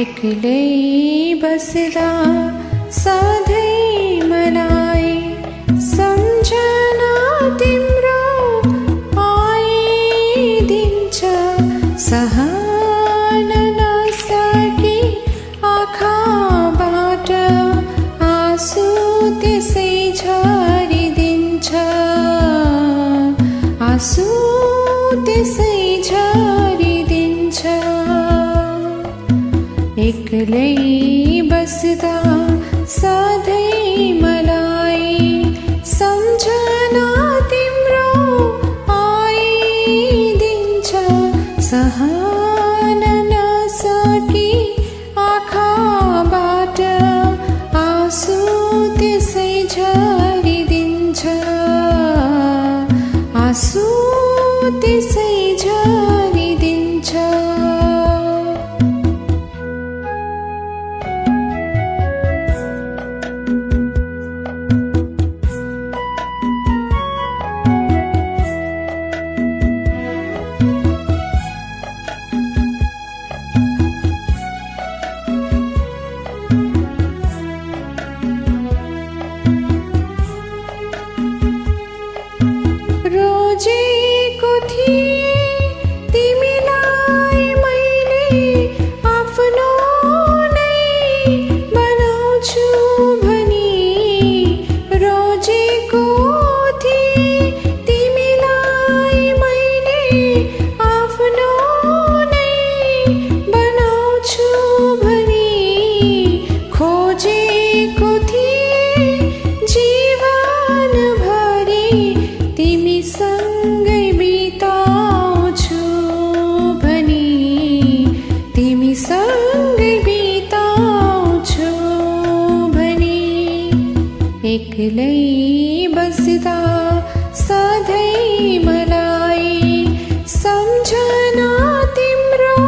एकलै बस्दा सधैँ मलाई सम्झना तिम्रो आइदिन्छ। सहन नसकी आँखाबाट आँसु त्यसै झरिदिन्छ, आँसु त्यसै झरिदिन्छ। एकलै बस्दा सधैँ मलाई सम्झना तिम्रो आइदिन्छ। सहन नसकी आँखाबाट आँसु त्यसै झरिदिन्छ, आँसु त्यसै झरिदिन्छ। रोजेको थिएँ तिमीलाई मैले आफ्नो नै बनाउँछु भनी। रोजेको थिएँ तिमीलाई मैले आफ्नो नै बनाउँछु भनी। खोजेको थिएँ जीवनभरि तिमीसँगै बिताउँछु भनी, तिमीसँगै बिताउँछु भनी। एकलै बस्दा सधैँ मलाई सम्झना तिम्रो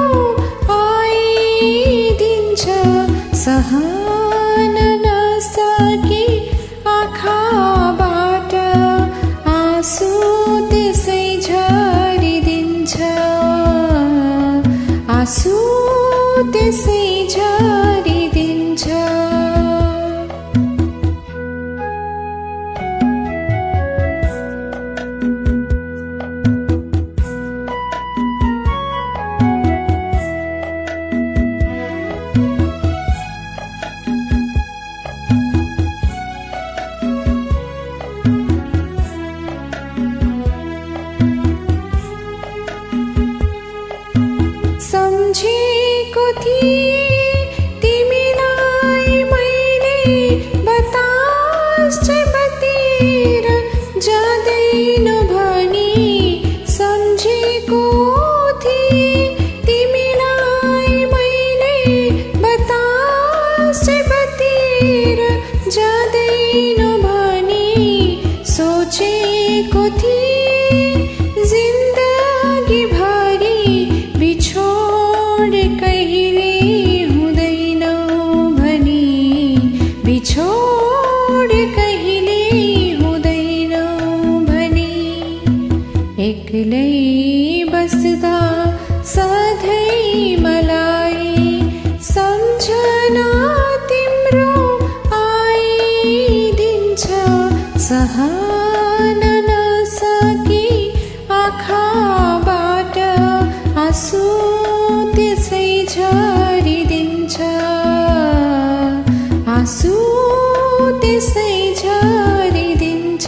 आइदिन्छ। सहन नसकी आँखाबाट आँसु त्यसै झरिदिन्छ, आँसु त्यसै झरिदिन्छ। सम्झेको थिएँ तिमीलाई मैले बतास चाहिँ बतेर जाँदैन भनी। सम्झेको थिएँ तिमीलाई मैले बतास चाहिँ बतेर जाँदैन भनी। सोचेको थिएँ जिन्दगी भरि बिछोड कहिले हुँदैन भनी, बिछोड कहिले हुँदैन भनी। एकलै बस्दा सधैँ मलाई सम्झना तिम्रो आइदिन्छ। सहन नसकी आँखाबाट आँसु त्यसै झरिदिन्छ, आँसु त्यसै झरिदिन्छ।